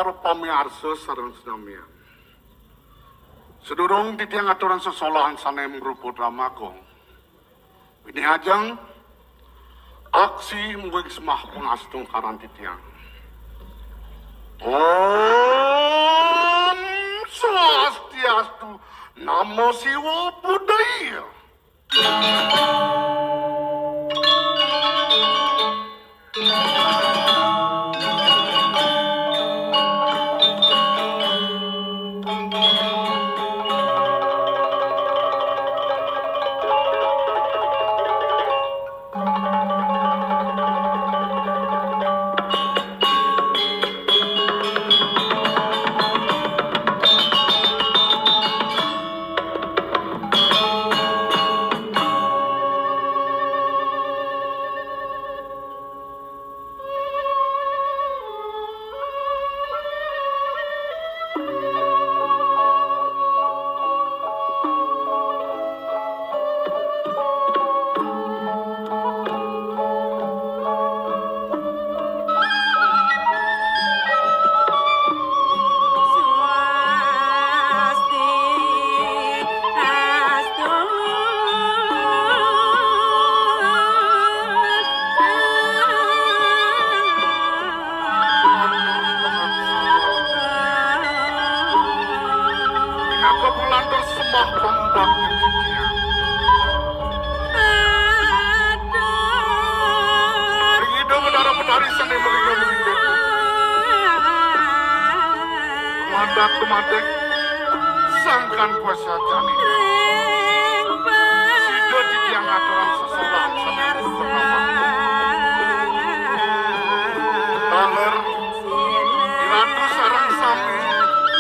para pamirsa sareng sedamian. Sedurung titiang aturan sesolahan sanem rupa dramakong. Ini ajang aksi mungkin semah pengastung karan titiang. Om Swastiastu, Namo Siwa Buddhaya. Kumadek sangkan kuasa jani sido titiang aturan sesolahan sampai bernama taler iratu sarang sami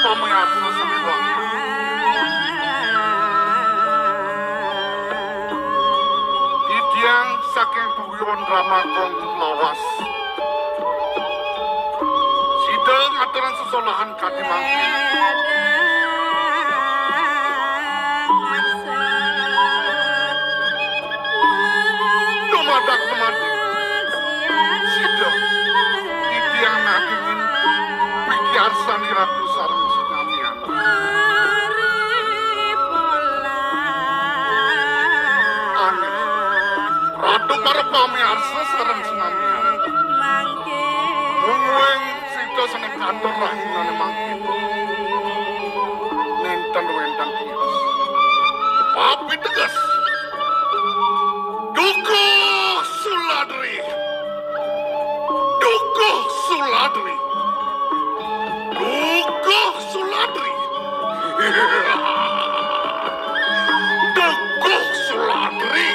pamayarsa sami wangi titiang saking puyon dramakong lawas sido aturan sesolahan kadimangkin Madak mati, sido, titiang nagingin, pikiarsan iratu sarang sedamian. Angin, ratu para pamirsa sarang sedamian. Mungweng sido seneng kantor rahingan mangkin. Nintan wendang kios, tapi tegas. Duko Suladri, Duko Suladri, Duko Suladri, Duko Suladri.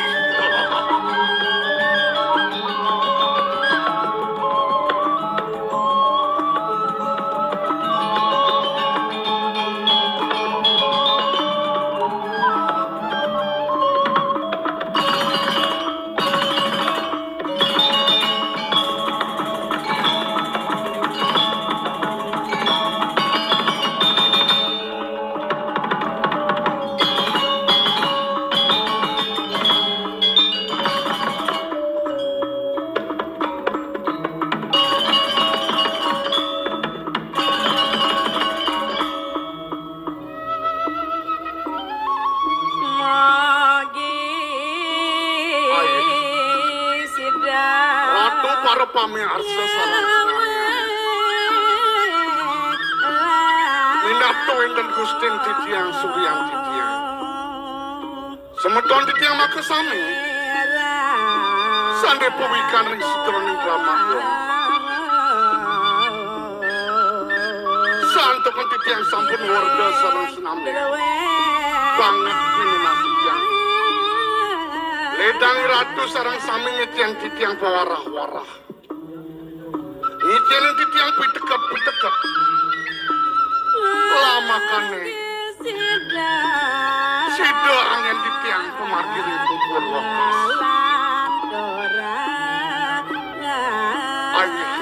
Para pamirsa salam Minato enten Gustin titiang Suryang titiang Semeton titiang makasami Sande pawikan ring sidroning dramakong Santokan titiang sampun warga sareng senami Banget minunasijang Ledang ratu sarang sami nyetiang titiang pawarah-warah. Nyetiang titiang pitekap. Lama kane. Sido angin titiang pemarkiri kubur wakas. Ayah.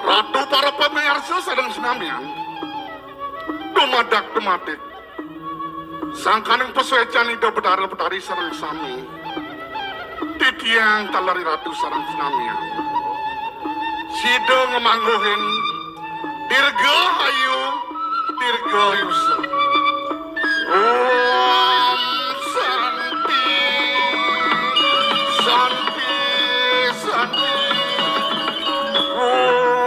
Ratu para pamirsa sedang senamian. Dumadak-dumadik. Sangkaning pesuecan ida bedara-bedari sarang sami. Titiang talari ratu sarang senamian. Sidang mangguhin Dirgahayu Dirgayusa Om Santi Santi Santi Om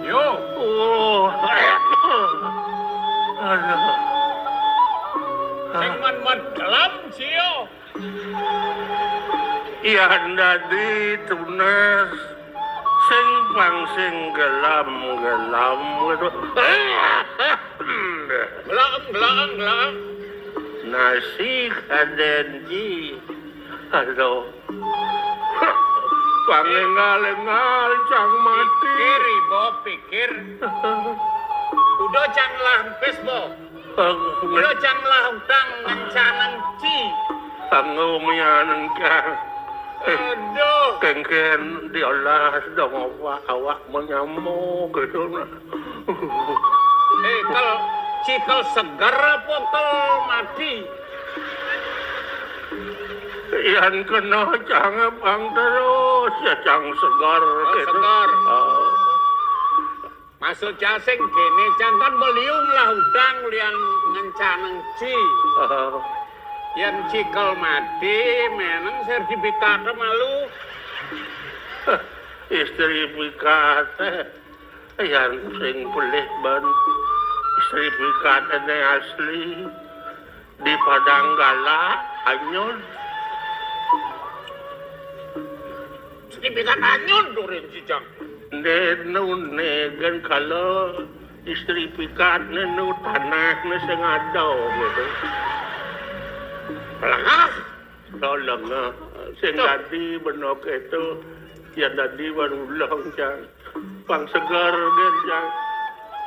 Yo. Oh. Sing man dalam sio. Ya ndadi tunas sing pang sing gelam gitu. Belang. Nasi kadenji. Aduh. Pangengal-engal cang mati. Kiri bo pikir. Udah cang lampes bo. Udah cang lahutang ngencanang ci. Pangumianan ka. Aduh. Kengken diolah dong awak menyamuk gitu nah. Kalau cikal segar apa kalau mati? Yan kena cang bang terus ya cang segar gitu. Segar. Masuk casing kene cantan beliung lah udang liang ngencaneng ci. Yang cikal mati menang sertifikat malu. Sertifikat yan sing boleh ban sertifikat ini asli di Padang Gala anyun. Sertifikat anyun durin cicang. Ne kan kalau sertifikat nu tanah na sing adaw gitu. Pelangah. Tolong sing tadi benok itu ya tadi barulang cang pang segar gen cang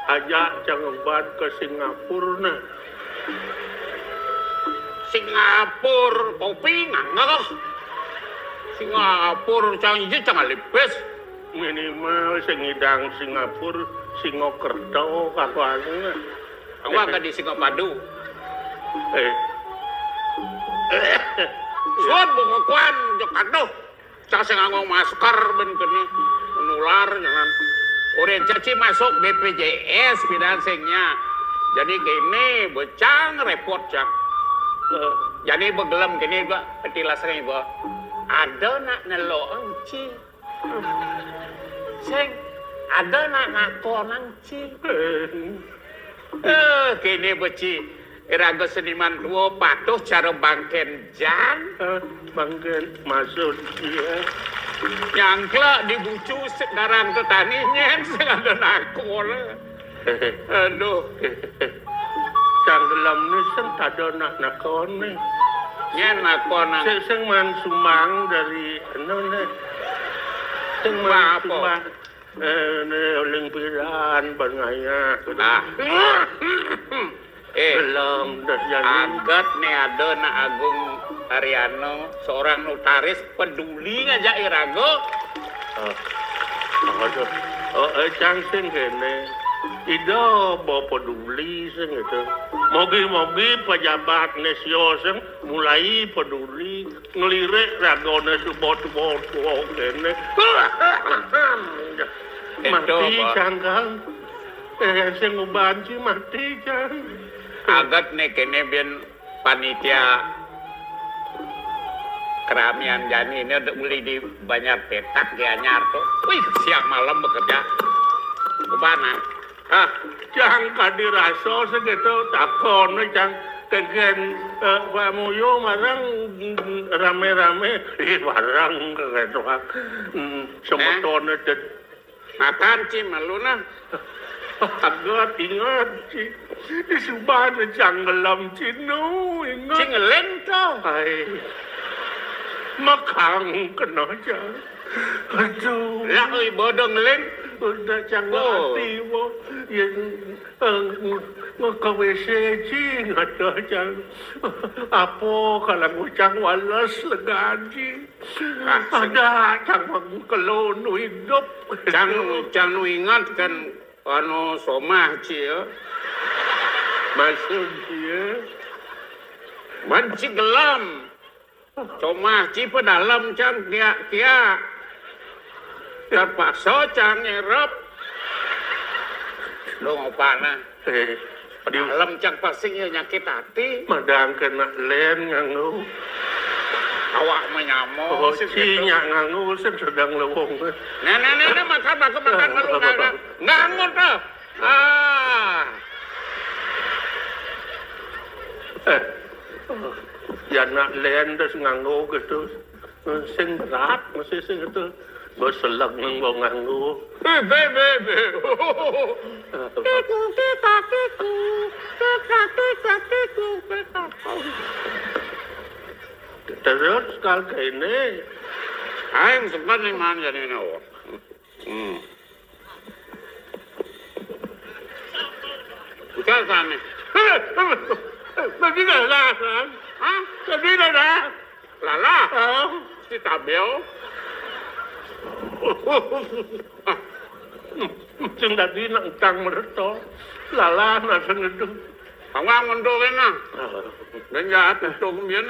ajak cang obat ke Singapura na. Singapura kopi ngangah. Singapura cang hiji cang alipes. Minimal sing ngidang Singapura Singokerto kakuane. Angwa ka di Singapadu. Suan bungukuan jok aduh. Cang sing nganggo masker ben kene menular jangan. Urin caci masuk BPJS bidan singnya. Jadi kene becang repot cang. Jadi begelem kene gua petilasnya gua. Ada nak nelok ci. Sing ada nak tonang ci. Kene beci iraga seniman tua patuh cara bangken jan. Bangken maksud dia. Nyangkla dibucu sekarang tetani nyen sing ada nakol. Aduh. Canggelam ni sing tado nak nakon ni. Nyen nakon. Sing man sumbang dari anu ni. Sing man sumbang. Olimpiadan bangaya. Belum Angkat nih ada na Agung Ariano seorang notaris peduli ngajak irago. Cangsen kene. Ida bawa peduli sing itu. Mogi pejabat nesio sing mulai peduli ngelirik ragone subot kene. Mati cangkang. Sing ngubanci mati cang. Agat nih kene bian panitia keramian jani ini udah mulai di banyak petak di anyar tuh. Wih siang malam bekerja. Kemana? Cang kadiraso segitu takon cang kegen pamuyo marang rame-rame barang gitu semetone makan ci maluna. Agak ingat ci isuban janggelam cinu ingat cingelen tuh. Hai makang kena cang. Aduh. Lah euy bodong len. Udah canggah hati mo. Yang ngaka-WC cing ada cang. Apo kalau ngucang walas legaji. Ada cang mengkelonu hidup. Cang nu ingat kan anu somah ci ya. Maksud dia. Manci gelam. Somah ci pedalam cang kia. Terpaksa cang nyerap. Lu ngopana. dalam cang pasing ya nyakit hati. Madang kena len nganggu. Awak menyamuk. Oh, cinya nganggu sedang lewong. Nah, makan baru nganggu tuh. Ya nak len terus nganggu gitu. Sing berat masih sing itu. Berselak nganggu nganggu. Bebe. Terus kalau kayak ini. Aing sempat nih man jadi ini. Bukan sana. Tapi dah lah, Hah? tapi dah. Lala. Si tabel. Sing tadi nak tang mereto. Lala nak sengedu. Awang untuk kena. Dan jahat untuk kemudian.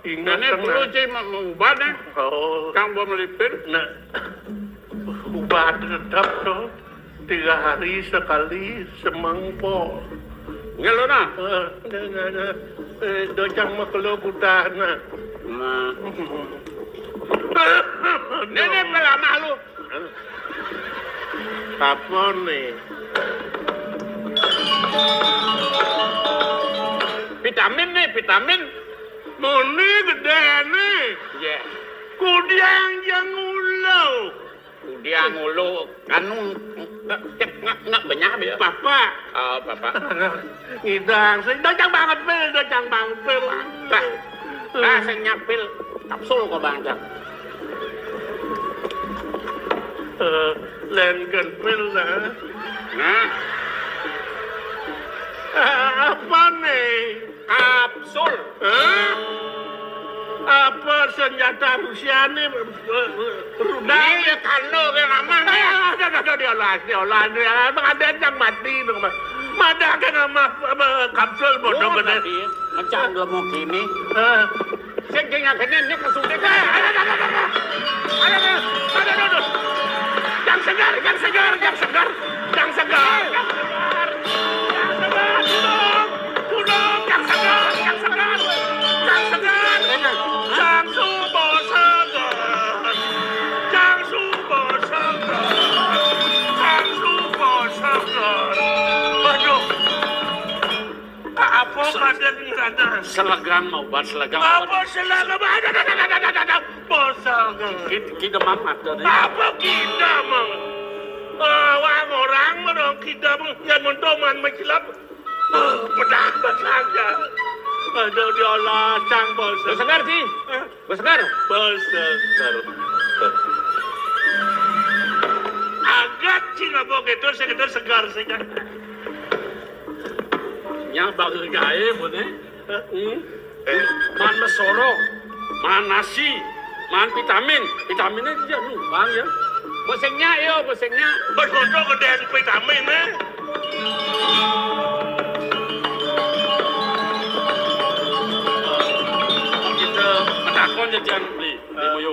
Ingat Ini perlu cai mengubah nih. Kang bom melipir. Nak ubah tetap tu 3 hari sekali semangpo. Ngelo na. Dojang makelo buta na. Nenek pelama lu. Apa ni? Vitamin. Muni gede ni. Ya. Kudiang yang ulau. Dia ngulu kanung nggak banyak ya. Papa. Papa. Ngidang, dojang banget pil. Saya nyapil kapsul kok bang Cak. Len pil lah. Nah. Apa nih? Kapsul. Apa senjata Rusia ini rudal? Ini kano ke nama nih. Diolah. Ada yang mati dong. Mana kan nama kapsul bodoh gede. Macam udah mau gini. Saya kena ini kesulitan. Ada. Yang segar. Selagam mau buat selagam. Apa selagam? Ada. Bosal. Kita mamat dari. Apa kita mang? Wang orang mana kita yang mentoman macilap. Pedak saja. Ada diolah cang bosal. Bersegar sih. Bersegar. Agak cina begitu segar. Yang bagus gaya boleh. Man mesoro, man nasi, man vitaminnya dia numpang ya. Bosengnya. Berkodok gedean vitamin Kita menakon jajan beli moyo.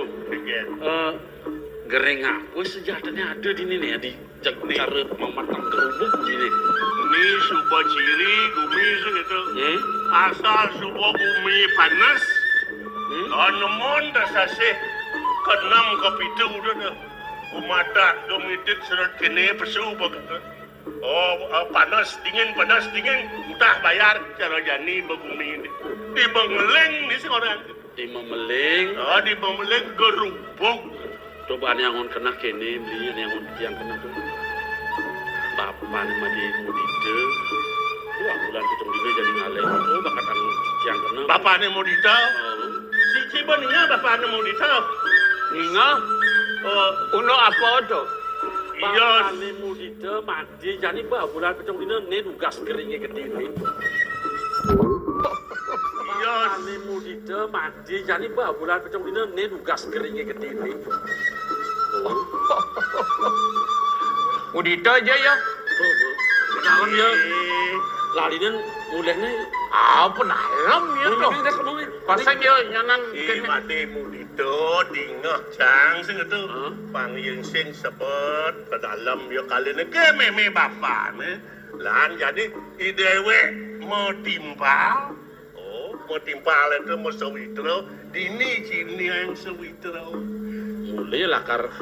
Gereng apa sejatanya ada di sini ya di cara mematang kerubuk ini. Ini sebuah ciri gumi segitu. Asal sebuah bumi panas. Namun dasasih ke-6 ke-7 dah. Umata domitit serat kene pesu begitu. Panas dingin. Utah bayar cara jani begumi ini. Di Bengeleng ni seorang. Di Memeleng. Di Bengeleng gerubuk. Cobaan yang on kena kene belinya yang kena tu. Bapak ni madi mudite. Dua bulan pitung dina jadi ngaleng. Bakatan yang kena. Bapak ni mudita. Si beninga bapak ni mudita. Ninga. Uno apa tu? Iya. Bapak ni mudite madi jadi bulan pitung dina ni tugas keringnya gede ni. Bapak ni mudite madi jadi bulan pitung dina ni tugas keringnya gede ni. Mudita aja ya. Kenalan ya. Larinya mulainya apa dalam ya tuh. Pasang ya nyanan. Mati mudito dingah cang sing itu. Pang yang sing sebut ke dalam ya kali ni ke meme bapak ni. Lan jadi idewe mau timpal. Oh, mau timpal itu mau sewitro. Dini cini yang sewitro. Mulai lah kar.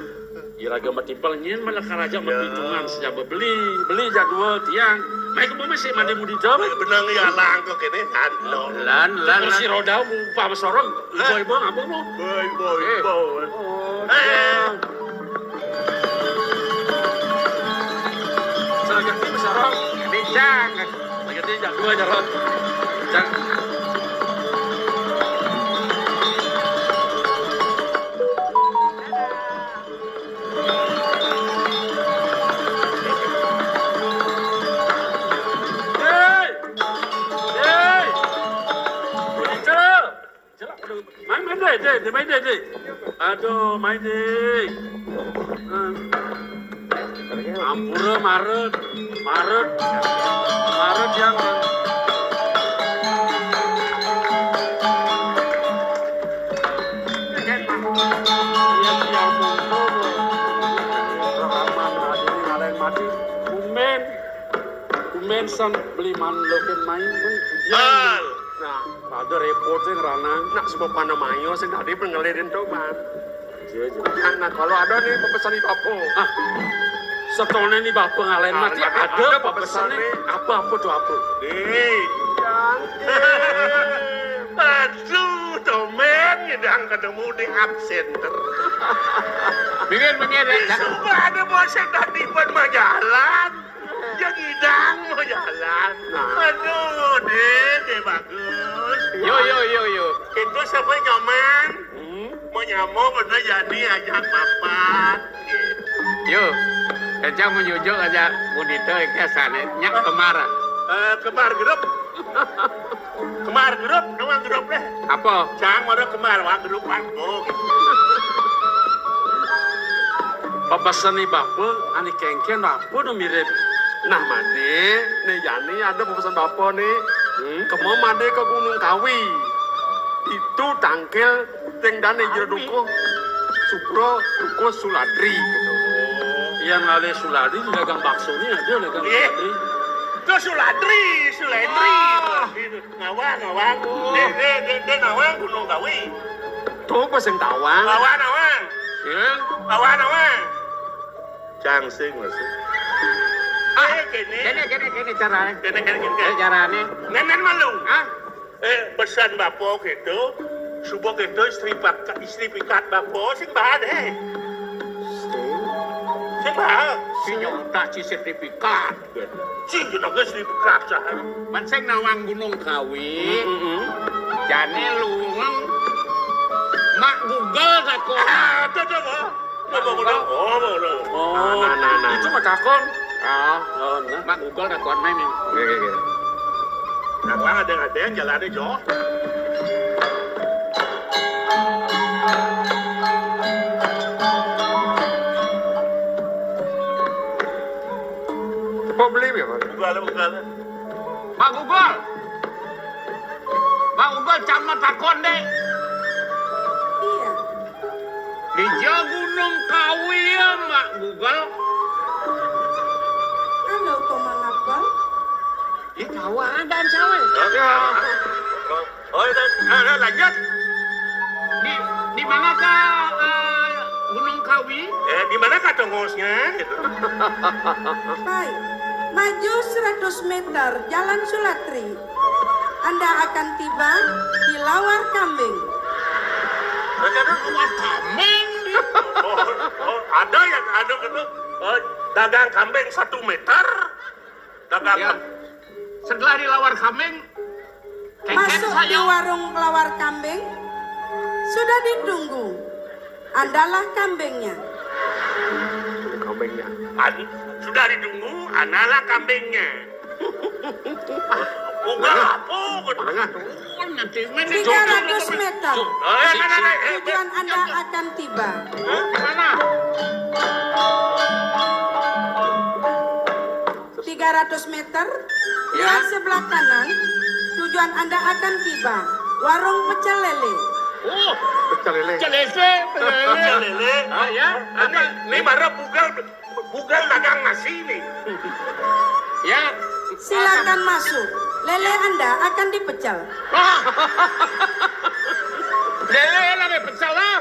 Iraga matimpal nyen malah karaja mapitungan sejak beli jadwal tiang. Maik mau masih mandi mudi jam. Benang ya langko kene handlo. Lan si roda upah besorong. Boy apa mau? Boy. Selagi besorong. Bijak. Lagi jadwal jalan. Jang. Main deh. Aduh, main deh. Ampura Maret yang Kumen san beli man loken main Al. Nah, ada report sing ranang. Nak sebab panamayo sing tadi pengelirin coba. Iya. Nah, kalau ada nih pepesan di Papo. Setone nih bapak ngalain mati ada apa pesannya apa tuh apa? Aduh, domen ngedang ketemu di app center. Bikin. Sumpah ada bos yang tadi pun mau jalan. Yang ngidang mau jalan. Aduh, deh bagus. Yo. Itu siapa nyaman? Mau nyamuk udah jadi ajak papat. Yo. Kacang menyujuk aja budito ke sana nyak kemara. Kemar grup. Nama grup deh. Apa? Cang ada kemar, wah grup aku. Pepesan nih bapak, ani kengken bapak udah mirip. Nah, Made, nih Yani ada pepesan bapak nih. Kamu Made ke Gunung Kawi. Itu tangkel tengdane Jeraduko. Supro Duko Suladri gitu. Yang ngale Suladi dagang bakso nih ada dagang Suladri. Itu Suladri. Ngawang. Dia ngawang Gunung Kawi. Tuh pesen tawang. Ngawang. Ngawang. Cang sing masuk. Kene caranya. Kene. Caranya. Nenek malu. Ah? Pesan bapak gitu. Subuh gitu istri pikat bapak sing bahade. Sing bahade. Si nyontak si sertifikat. Sing kita ke sertifikat sah. Man sing nawang Gunung Kawi. Jane lungang mak Google sakona. Nah. Itu mah kakon. Mak Google sakon main. Nah, ada yang jalan deh, Jo. Mau beli ya, Pak? Bukan. Mak Google. Camat takon deh. Iya. Di Gunung Kawi ya, Mak Google. Halo, kok mengapa? Di kawan dan cewek. Lanjut. Di manakah Gunung Kawi? Di manakah tongosnya? Baik, maju 100 meter Jalan Sulatri. Anda akan tiba di Lawar Kambing. Lawar Kambing? Ada yang ada gitu. Dagang kambing 1 meter. Dagang. Ya. Setelah di Lawar Kambing, Masuk di warung Lawar Kambing. Sudah ditunggu. Andalah kambingnya. Kambingnya. Sudah ditunggu, analah kambingnya. nanti 300 meter. Tujuan Anda akan tiba. Mana? 300 meter. Ya. Lihat sebelah kanan. Tujuan Anda akan tiba. Warung pecel lele. Oh, Pecel lele. Pecel lele. Ah ya, ini marah bugal dagang nasi nih. Ya, Silakan masuk. Lele Anda akan dipecel. Lele lagi pecel lah.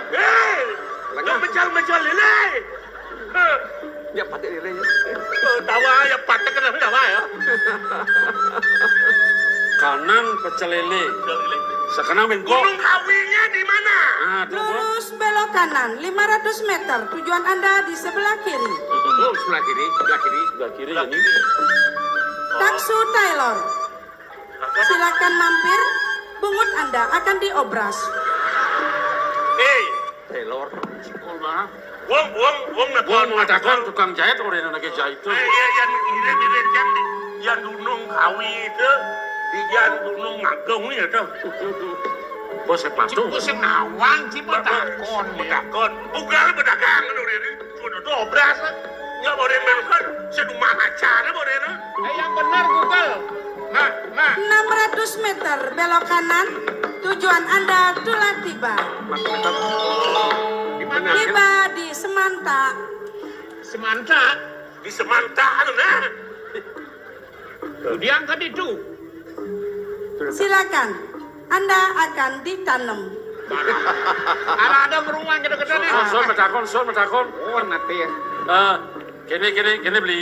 Nggak mecal lele. Ya pakai lelenya. Tawa ya patek kenapa tawa ya? Kanan pecel lele. Sekarang bengkok. Gunung Kawinya di mana? Aduh, Bos. Lurus belok kanan 500 meter. Tujuan Anda di sebelah kiri. Oh, sebelah kiri. Sebelah kiri ini. Taksu Taylor. Silakan mampir. Bungut Anda akan diobras. Taylor. Wong Gua mengatakan tukang jahit orang yang lagi jahit itu. yang ini direncang yang Gunung Kawi itu di yang Gunung Magung ya tuh. Bos sepatu. Cipu senawang, cipu takon. Bedakon, bukan pedagang ini. Sudah tuh obras, nggak boleh makan. Sedumah acara boleh na. Yang benar Google. Nah. 600 meter belok kanan. Tujuan Anda telah tiba. Di mana? Tiba di Semanta. Semanta. Di Semanta nah. Diangkat itu. Silakan. Anda akan ditanam. Ada beruang gede-gede nih. Son metakon. Oh, nanti ya. Kene beli.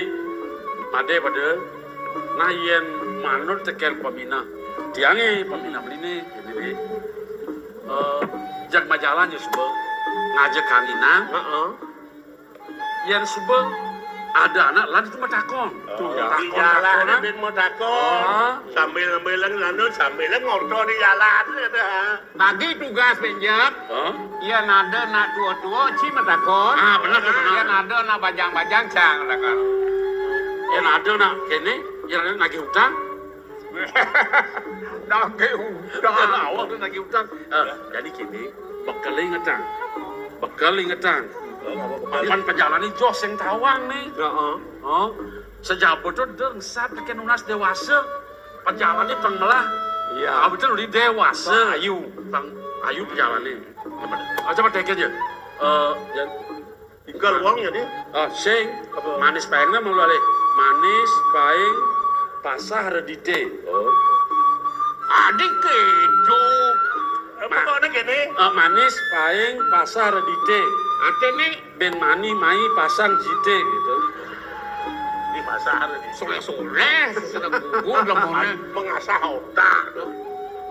Made pada. Nah yen manut tekel pemina. Tiange pemina beli nih. Kene beli. Jak majalan ya subuh. Ngajak kanina. Yen subuh ada anak lain itu metakon. Tuh, Di jalan ini ben mau takon. Sambil sambil ngobrol di jalan gitu. Bagi tugas penjak. Iya nada nak tua-tua cima takon. Benar. Iya nada nak bajang-bajang cang takon. Yen ada nak kene, yen ada nagih hutang. Nagih hutang. Awak tu nagih hutang. Jadi kene bekal ingetang. Pan perjalanan jos yang tawang nih. Sejauh itu dengsat pakai nunas dewasa. Perjalanan pengmelah. Iya. Betul di dewasa. Ayu perjalanan. Coba take aja. Tinggal uangnya nih. Sing manis paengna mau lale. Manis paeng pasah redite. Adik keju. Apa gini? Manis paeng pasah redite. Ate nih Ben mani mai pasang jite gitu. Di pasar. soleh-soleh sedang gugur lemone. Mengasah otak.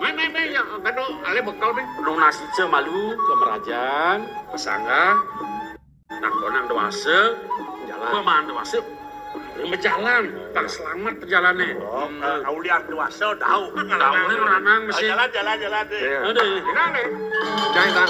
Main ya kado ale bekal nih. Lunas ice malu ke merajang, pesangga, nang dewasa, pemahan dewasa, berjalan, tak selamat perjalannya. Kau lihat dewasa tahu. Tahu nih orang mesti. Jalan deh. Aduh, Hilang nih. Jangan.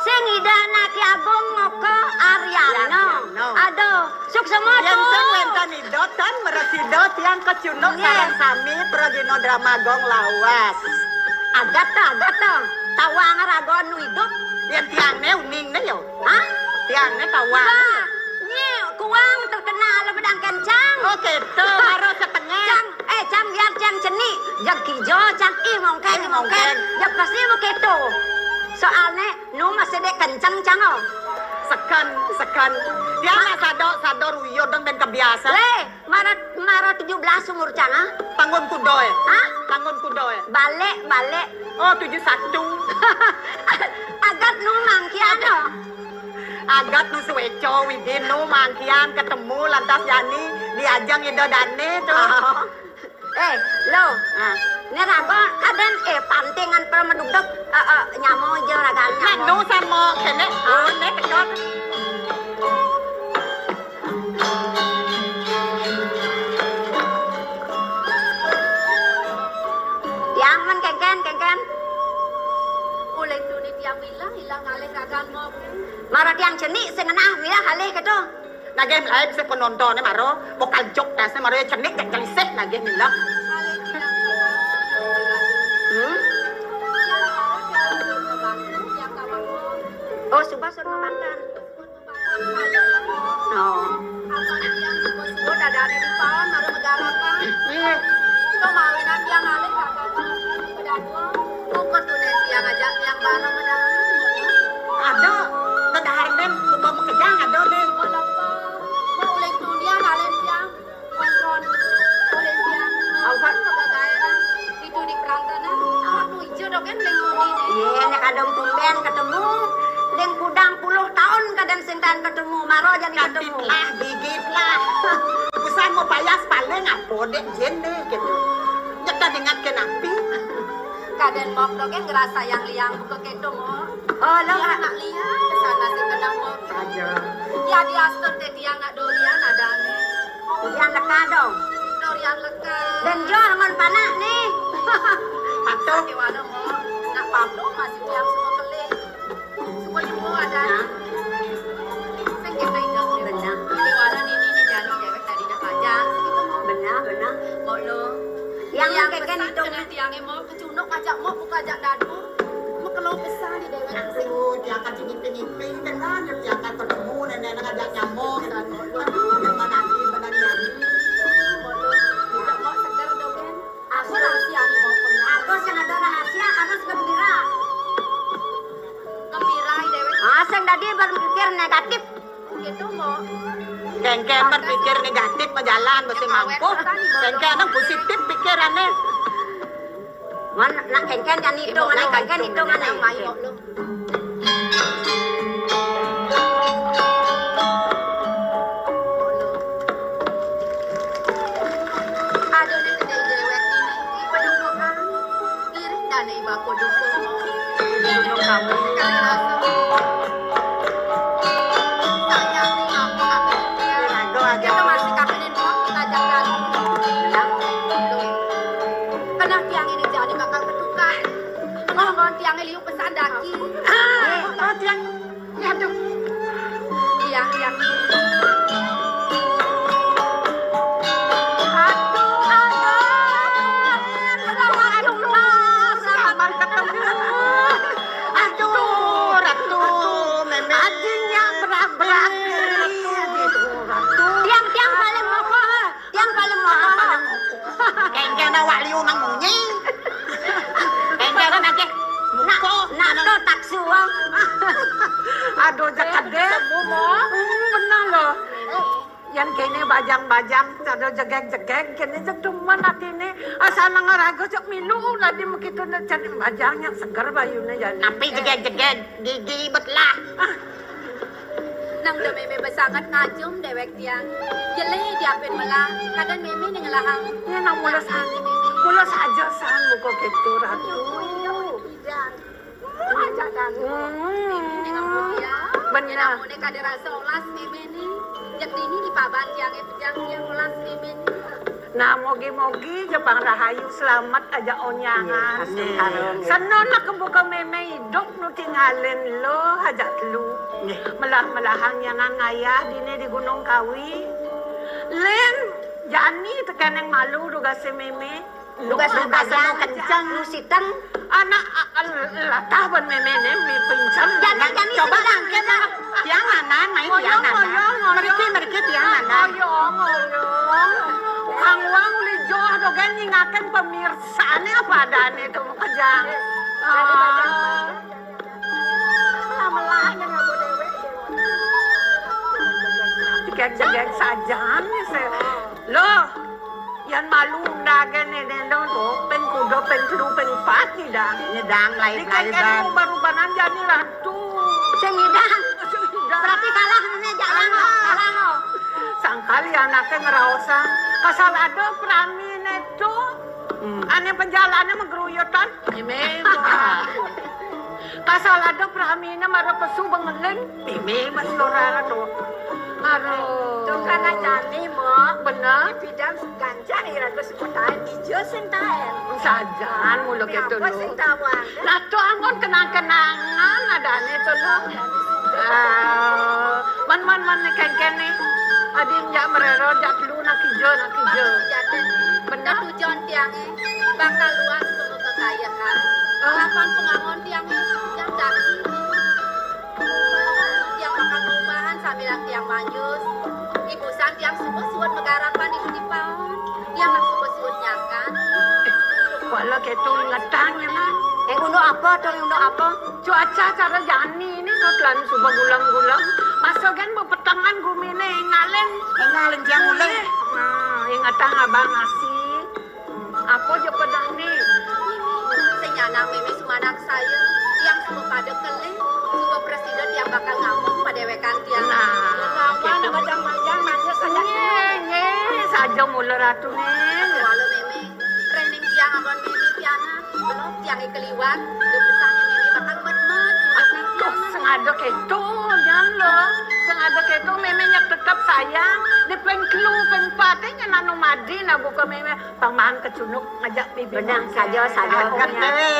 Sing idana Ki Agung Moko Aryano. Aduh, suksema Yang tuh. sing wenten idot kan meresidot yang kecunuk sareng sami Pragino Dramagong lawas. Agat ta. Tawang ragon nu hidup. Yang tiangne uningne yo. Hah? Tiangne tawang. Wah, nye kuang terkenal bedang kencang. Oh gitu, baru setengah. Cang biar cang ceni. Jak kijo, cang mongkeng. Jak pasti begitu. Soalnya nu masih dek kencang cango. Sekan. Tiang sado ruyo dong dan kebiasa. Le, marat 17 umur canga. Tanggon kudoe. Hah? Tanggon kudoe. Balik. Oh 71. Agat nu mangkiano. Agat nu suweco widin nu mangkian ketemu lantas Yani diajang idodane tuh. Lo. Ini rago adan pantingan permedugdog nyamo je ragan Nah, nyamo. nu sama kene. Oh, ne tekot. Yang men kengken. Oleh tu ni tiang hilang alih ragan mo. Marat yang ceni sing ngenah wila halih keto. Nah, game live se penonton maro vokal jok ta se maro cenik jak jalisek nah game nila. Alih tiang yang kawan mo. Oh, subah suruh mantan. Oh. Apa tiang subuh dah ada di pawan maru negara pa. Iya. Ito mawinan tiang alih ragan mo. Pedadua. Pukul tu ni tiang ajak tiang barang menang. Ada nedahar nem kubo mekejang ada nem. Wala pa. Mo oleh tu dia alih tiang. Kontrol. Oleh tiang. Awak kagaya na. Itu di perantana. Awak nu ijo dok kan lengkuni ni. Iya, nek kadang tumben ketemu. Ling kudang 10 tahun kadang sintan ketemu. Maro jadi ketemu. Digitlah. Pesan mau payas paling apa dek jene gitu. Nyata ingat kenapi. Kaden mok dok kan ngerasa yang liang buka keto mo. Oh, lo Dia nak lihat kesana si kenang mok. Aja. Ya di aston te tiang nak dorian ada ni. yang leka dong. Dorian leka. Dan jual ngon panak nih. Patok di mana mo. Nak pablo masih tiang semua kelih. Semua juga ada. Sing kita hidup ni benar. Di mana ni jadi dewek tadi nak pajak. Segitu mo. Benar. Mo lo. Yang Yang keken pesan itu. kena tiangnya mo. Kecunuk ajak mo buka ajak dadu. Mo kalau besar di dewek sing. Aduh, dia akan nyipin-nyipin kan, dia akan ketemu nenek ngajak nyamuk kan. Aduh, yang mana nanti benar Yani. Tidak mau segar dogen. Aku rahasia ni mau punya. Aku yang ada rahasia, harus gembira. Gembira dewek. Asing tadi berpikir negatif. Gitu mau. Kengken berpikir negatif berjalan mesti mampu. Kengken yang positif pikirannya. Man, nak kengken yang hitungan, kengken hitungan Yang main mau lu. Aduh ni kedai dewek ini. Pendudukan. Kiri dan iba ko dukung. Duduk kamu. Kali rasa. Sayang ni aku dia. Lagu aja. Kita masih kapinin mo. Ngajak kali. Kena tiang ini jadi bakal ketukan. Ngomong tiang ini liuk pesan daki. Oh, dia. Ya, aduh. Tiang. Selamat ketemu. Aduh, Ratu. Meme. Ajinya berat-berat. Tiang paling mokok. Tiang paling mokok. Kengken awak liu nang munyi. Kengken nake. Nak to taksu wong. Aduh, jakade. Benar loh. Yang kene bajang-bajang, ada jegeng-jegeng, kene cuma nanti ini asal ngarago cok milu lah di begitu cari bajang yang segar bayunya jadi. Tapi jegeng-jegeng, gigi betlah. Nang udah meme besangat ngajum dewek tiang. Jeli diapin melah. Kadang meme nih ngelahang. Ya nang mulas aja san buko gitu Ratu. Ajak dan. Meme nih ngambut ya. Benar. Namun nih kada rasa olas meme nih. Jak dini di paban tiangnya pejang tiang olas meme nih. Nah, mogi-mogi Jepang Rahayu selamat aja onyangan. Senon nak kebuka meme hidup nu tinggalin lo hajat lu. Melah-melahan yangan ngayah dini di Gunung Kawi. Len, Jani tekan yang malu duga si meme. Duga sama kencang lu sitang. Anak latah ban meme ne mi pincang. Jani coba langke dah. Tiang anan, main tiang anan. Mereka tiang anan. Kang Wang lijoh dogen nyingakan pemirsaannya apa adanya itu kejang. Selama-lamanya nggak boleh. Jegek saja nih loh. Yang malu dagen ini dong tuh pen kudo pen seru pen pati dah. Nyedang lain Kan baru-baruan jadi ratu. Sengidang. Berarti kalah nih jalan kalah lo. Sangkali anaknya ngeraosa. Kasal ada pramin itu. Ane penjalannya menggeruyutan. Kasal ada praminnya marah pesu bengeleng. Mimi masih tuh. Aduh. Tuh karena Jani mau Bener. bidang ganja ira ke sekotaan hijau sentael. Sajan mulu gitu Apa lo. sing tawang? Nah tuh angon kenang-kenangan adanya tuh lo. Man kene. Adin jak merero jak lu nak hijau. Benar tujuan tiangnya bakal luas penuh kekayaan. Kapan pengangon tiangnya yang daki. Yang bakal perubahan sambil tiang manjus. Ibu san tiang subuh-subuh megarapan di Unipal. Yang subuh-subuh nyakan. Walau gitu ngetangnya lah. Untuk apa? Cuaca cara Jani ini tuh telan subah gulang-gulang. Masukin pepetangan gumine ngalen. Ngalen tiang uleh. Ingatan abang ngasih. Apa je pedang nih? Senyanang meme sumanak saya yang semua pada kelih. Suka presiden yang bakal ngomong pada wekan tiang. Mana bajang-bajang manja saja. Saja mula ratu nih. Walau meme trending tiang abang meme tiana belum tiang keliwat. Besarnya meme bakal mat-mat. Tuh sengaja keto jangan lo. Sengaja keto memenya tetap sayang. Di pengklu pengpatenya nano madi na buka meme pangmahan kecunuk ngajak bibi. Benang saja. Kan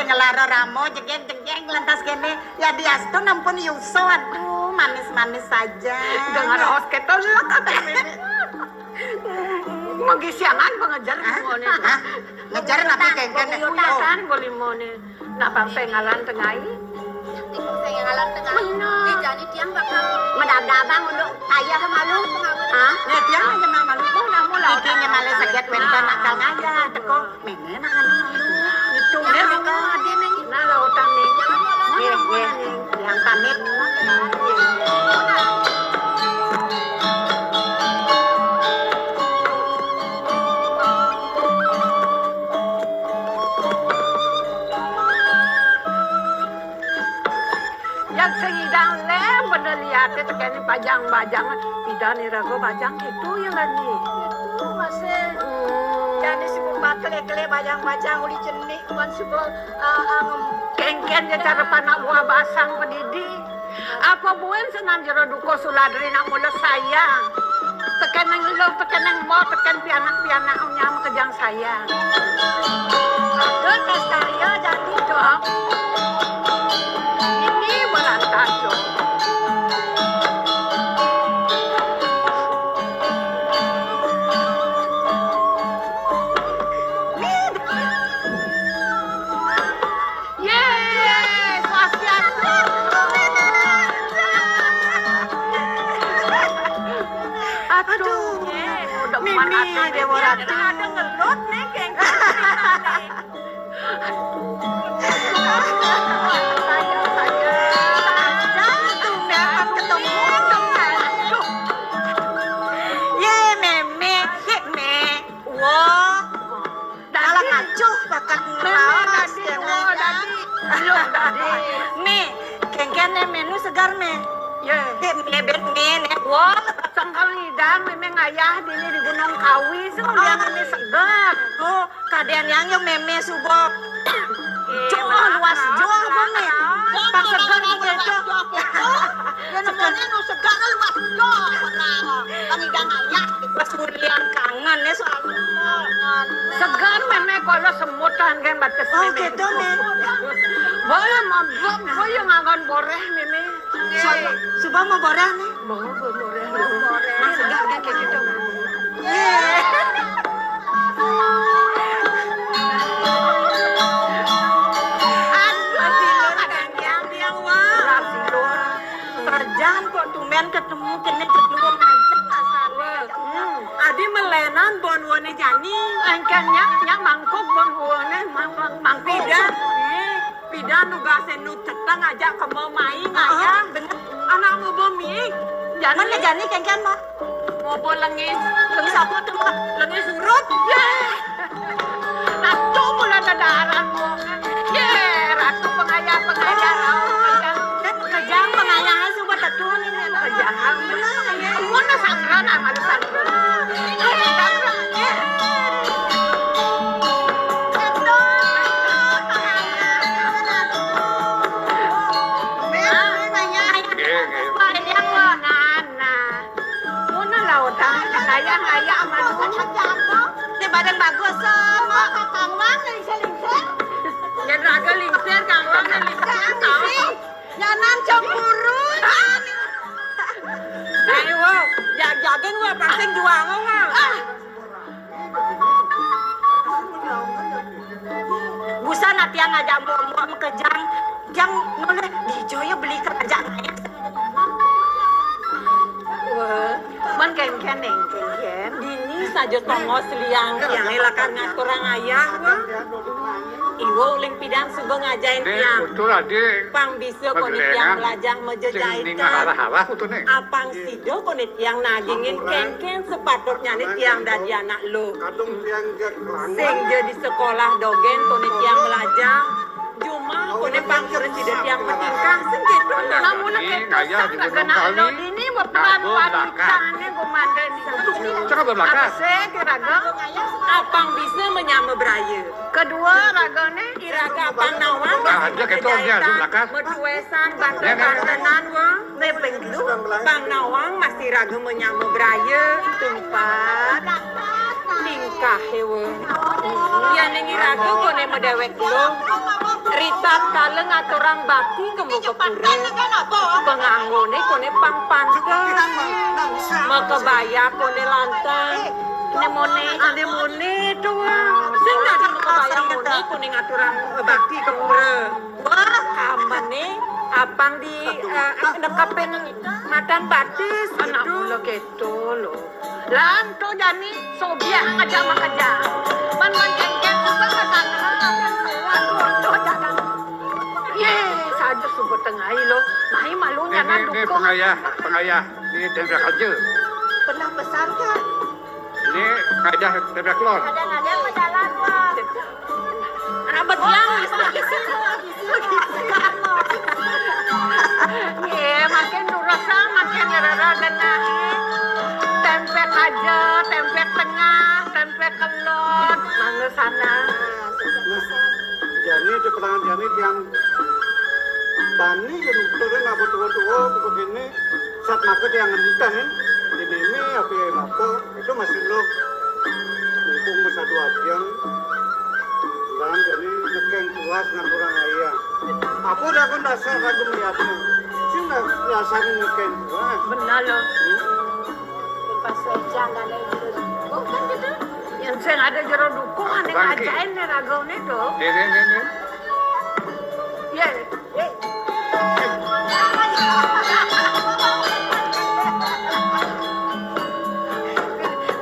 ngelaro ramo jegeng lantas kene ya diastu nampun yuso aduh manis-manis saja. Dengar os keto lah kata meme. Magisiangan pengejar mone. Ngejar nabi kengken. Uyatan boleh mone. Napang pengalan tengai. Tikung saya ngalang tengah. Dia jadi tiang bakal Medabang untuk ayah malu. Hah? Nih tiang aja malu. Mula. Ikinya malah sakit wenten nakal ngaya teko. Mene nakan malu. Itu Ya, nah lautan nih. yang pamit. Yang sehidang lem bener lihat itu kayak pajang-pajang. Tidak nih rago pajang itu yang lagi. itu masih jadi si bakle-kle bajang-bajang uli jenik kan sebel Kengken dia cara panak buah basang pendidi. Apa buen senang jero duko suladri nak mula sayang. Tekan yang lo, tekan yang mau, tekan pianak-pianak nyam kejang sayang. Aduh, Kastario jadi dong. Ini berantas dong. Yeay, swastiastu. Aduh, udah Mimi Dewa Ratu. ada ngelut nih kengken. Menu segar me. Ya, Lebet me nek. wah, sangkal hidang memang ayah dini di Gunung Kawi, so lihat ini segar. Oh, kadean yang yo meme subok. Joh luas joh banget. Pak segar begitu. Ya namanya nu segar luas joh. Pangidang ayak. Pas kuliah kangen ya soalnya. Segar memang kalau semutan kan batas Oh gitu nih. Boleh mabuk, boleh ngagan boreh meme. Suba mau boreh nih. Mau boreh. Mas segar kayak gitu. Jangan kok tumen ketemu kene kedua ngajak Adi melenan bon wone jani. Engkanya nya mangkuk bon wone mangkuk. Pidan nugasen nu tetang aja ke mau main aya. Bener. Anak mau bomi. Mana jani kengken mah? Mau bo lengis. Lengis apa tuh? Lengis urut. Ratu mula dadaran mo. Ratu pengayah. Kejang pengayahnya suka tetun ini. Kejang bener. Mana sangran amal sangran. Ayah amal Di badan bagus sama Kang Wang lingser-lingser. ya raga lingser Kang Wang lingser kau. Nyanan cemburu. Ayo, jagain gua pasang juang enggak? Busan atiang ngajak mau kejang. Jang noleh di Joyo beli kerajaan ayah. Wah, man ken-ken dini saja tongos liang yang elakan ngaturang ayah wah. Iwo uling pidang sugo ngajain tiang. Betul adik. Pang bisa konit yang belajar menjejaitan. Apang sido konit yang nagingin ken-ken sepatutnya nih tiang dari anak lo. Sing jadi sekolah dogen konit yang belajar. Cuma konit pang kurang tidak yang metingkah segitu. Namun kita sangat kena lo ini berperan wanitanya komandan. Cakap berbelakang. Apa kiraga? Apang bisa menyama beraya. Kedua ragane iraga apang nawang. Aja ketongnya di belakang. Meduesan banten-bantenan wa. Nepeng lu. Bang nawang masih raga menyama beraya. Tempat. Tingkah hewe. Ya nengi raga kone medewek lu. Ritat kaleng aturang bakti kemu kepure. Penganggone kone pang panteng. Makebaya kone lantang. Anemone tua. Sing dadi makebaya mone kone ngaturang bakti kepure. Wah, amane apang di nekapin matan batis anak mula keto lo. Lanto jani sobia ngajak makaja. Man kengkeng suka kesana. Saja subuh tengah lo, mahi malunya Ini nanduko. pengayah ini tembak aja. Pernah pesan kan? Ini ngajah tembak lor. Kadang-kadang berjalan Pak. Abat yang makin durasa makin rara genah. Tempe aja, tempe tengah, tempe kelot, mana sana. Jadi di perangan jadi yang bani yang turun apa tua-tua begini saat makan yang ngenteng di mimi apa yang makan itu masih lo mumpung masa dua jam dan jadi nekeng puas ngapurang ayah apa udah kan dasar aku melihatnya sih nggak rasain nekeng puas Benar lo. Pas sejam dan itu. Oh kan gitu. Yang saya ada jero dukung ane ngajain nih ragone tuh. Ini. Ya.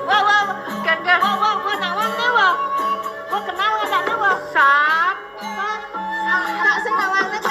Wah, Kan wah, nawang nih wah. Wah kenal nggak nawang? sap. Tak sing nawang nih